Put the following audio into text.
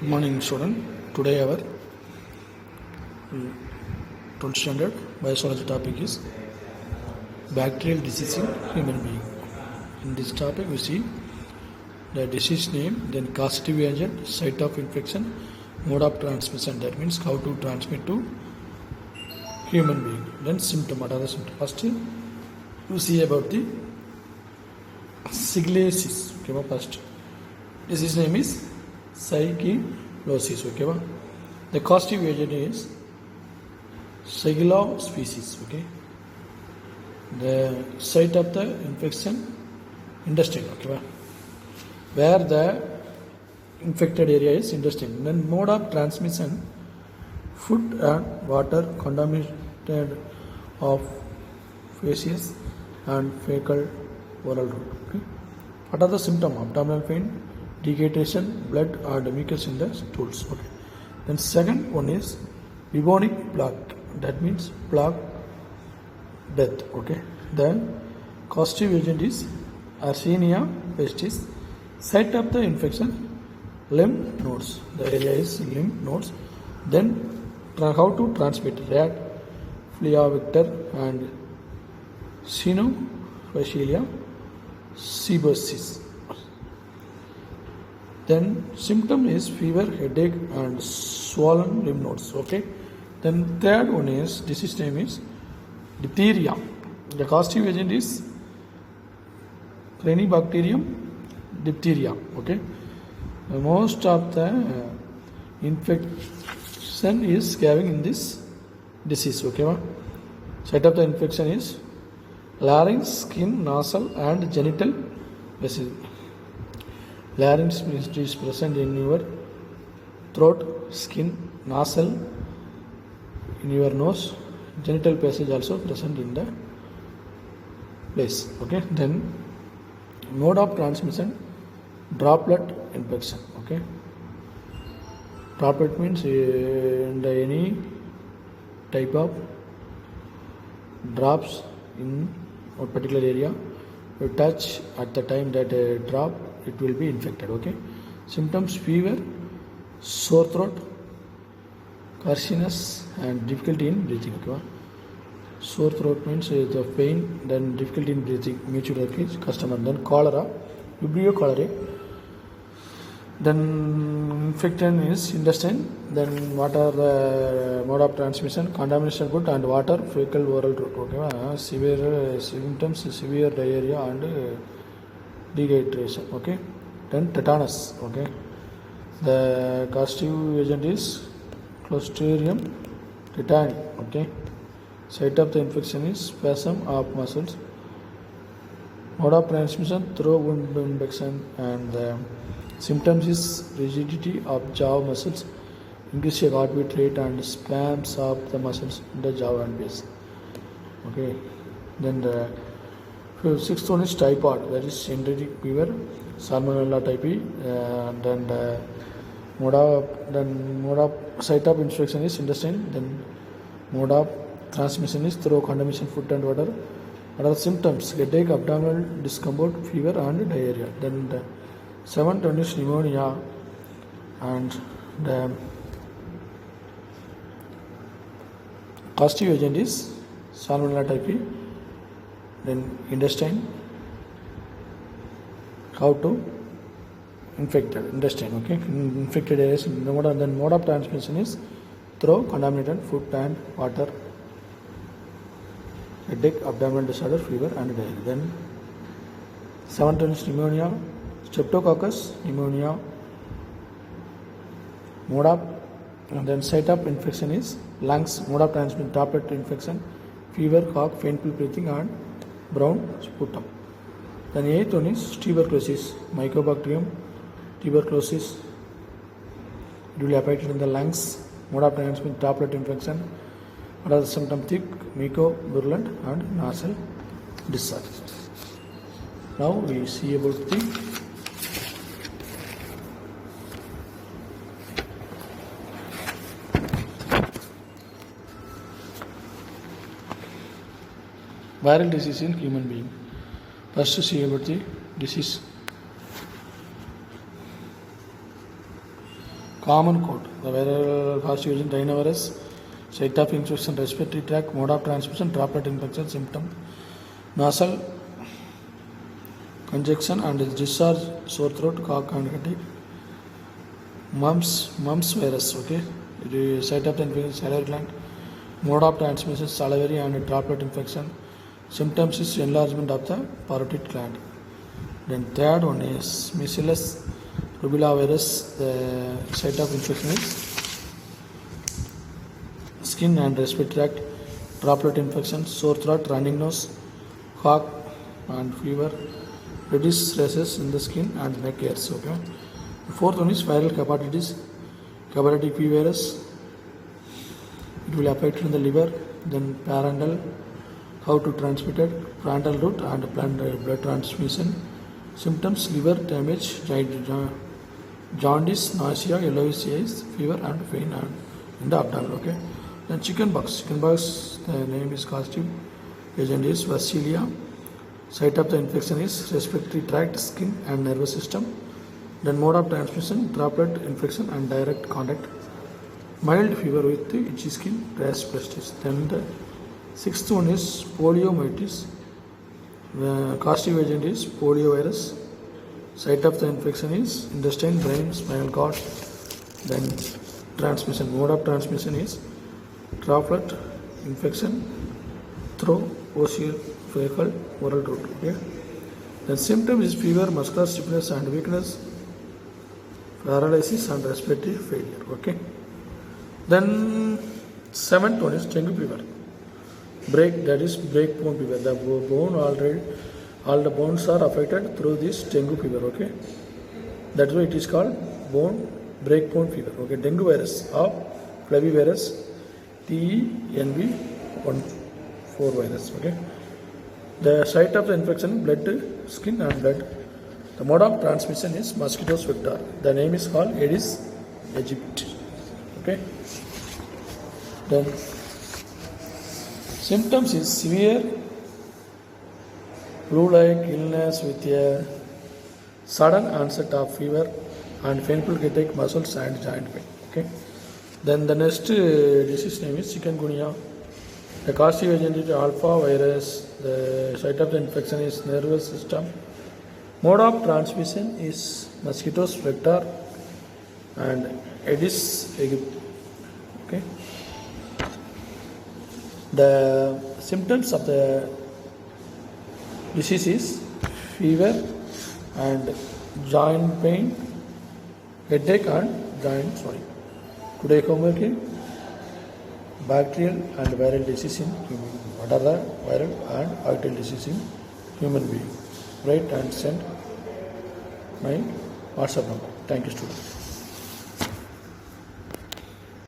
Good morning, student. Today our 12th standard biology topic is bacterial disease in human being. In this topic, we see the disease name, then causative agent, site of infection, mode of transmission. That means how to transmit to human being. Then symptom. What are the symptoms? First, you see about the Sigilosis. Okay, first disease name is Sigilosis. Okay, the causative agent is Shigella species. Okay, the site of the infection, intestine. Okay, where the infected area is intestine. Then mode of transmission, food and water contaminated of feces and fecal oral route. Okay. What are the symptoms? Abdominal pain, dehydration, blood or mucus in the stools. Okay. Then second one is bubonic plague. That means plague death. Okay. Then causative agent is Yersinia pestis. Site of the infection, lymph nodes. The area is lymph nodes. Then how to transmit? Rat, flea vector and Cynomycelia sebaceous. Then symptom is fever, headache and swollen lymph nodes. Okay. Then third one is disease name is diphtheria. The causative agent is Cranibacterium diphtheria. Okay. Most of the infection is having in this disease. Okay. Site of the infection is larynx, skin, nasal and genital vessel. Larynx is present in your throat, skin, nasal, in your nose, genital passage also present in the place. Okay. Then mode of transmission, droplet infection. Okay. Droplet means in any type of drops in a particular area you touch at the time that a drop, it will be infected. Okay. Symptoms: fever, sore throat, carciness and difficulty in breathing. Okay. Sore throat means the pain, then difficulty in breathing, mutual customer. Then cholera, Vibrio cholerae. Then infection is intestine. Then what are the mode of transmission? Contamination food and water, fecal oral route. Okay. Severe symptoms: severe diarrhea and dehydration. Okay. Then tetanus. Okay. The causative agent is Clostridium tetani. Okay. Site of the infection is spasm of muscles. Mode of transmission through wound infection, and the symptoms is rigidity of jaw muscles, increased heartbeat rate and spasms of the muscles in the jaw and base. Okay. Then the sixth one is typhoid, that is enteric fever, Salmonella typhi. Then the mode of site of infection is intestine. Then mode of transmission is through contamination, food and water. What are the symptoms? Headache, abdominal discomfort, fever and diarrhea. Then the seventh one is pneumonia, and the causative agent is Salmonella typhi. Then intestine, how to infected intestine. Okay. Infected areas. Then mode of transmission is through contaminated food and water. Headache, abdominal disorder, fever and diarrhea. Then seventh one is pneumonia, Streptococcus pneumonia. Mode of and then site of infection is lungs. Mode of transmission, droplet infection, fever, cough, painful breathing and brown sputum. Then eighth one is tuberculosis, Mycobacterium tuberculosis. It will be affected in the lungs. Mode of transmission, droplet infection. What are the symptoms? Thick, muco, virulent and nasal discharge. Now we see about the viral disease in human being. First, see about the disease Common code. The viral causative agent rhinovirus, site of infection, respiratory tract, mode of transmission, droplet infection, symptom, nasal congestion and discharge, sore throat, cough and headache. Mumps virus, okay. The site of the infection, salivary gland, mode of transmission, salivary and droplet infection. Symptoms is enlargement of the parotid gland. Then third one is measles rubella virus. The site of infection is skin and respiratory tract, droplet infection, sore throat, running nose, cough and fever, reddish rashes in the skin and neck hairs. Okay. The fourth one is viral hepatitis, hepatitis B virus. It will affect in the liver. Then parental, how to transmit it, parental route and blood transmission. Symptoms: liver damage, jaundice, nausea, yellowish eyes, fever and pain and in the abdomen. Okay. Then chickenpox. Chickenpox, the name is causative agent is Vaccinia. Site of the infection is respiratory tract, skin and nervous system. Then mode of transmission, droplet infection and direct contact. Mild fever with itchy skin, rash, blisters. Then the sixth one is poliomyelitis. The causative agent is poliovirus. Site of the infection is intestine, brain, spinal cord. Then transmission, mode of transmission is droplet infection through oral route. Okay. Then symptom is fever, muscular stiffness and weakness, paralysis and respiratory failure. Okay. Then seventh one is dengue fever. Break bone fever. The bone all the bones are affected through this dengue fever. Okay. That's why it is called break bone fever. Okay. Dengue virus of flavivirus TENV14 virus. Okay. The site of the infection, blood, skin and blood. The mode of transmission is mosquitoes vector. The name is called Aedes aegypti. Okay. Then symptoms is severe flu-like illness with a sudden onset of fever and painful headache, muscles and joint pain. Okay. Then the next disease name is chikungunya. The causative agent is alpha virus. The site of the infection is nervous system. Mode of transmission is mosquitoes vector and Aedes aegypti. Okay. The symptoms of the disease is fever and joint pain, headache and joint swelling. Today homework is bacterial and viral disease in human. What are the viral and bacterial disease in human being? Write and send my WhatsApp number. Thank you, students.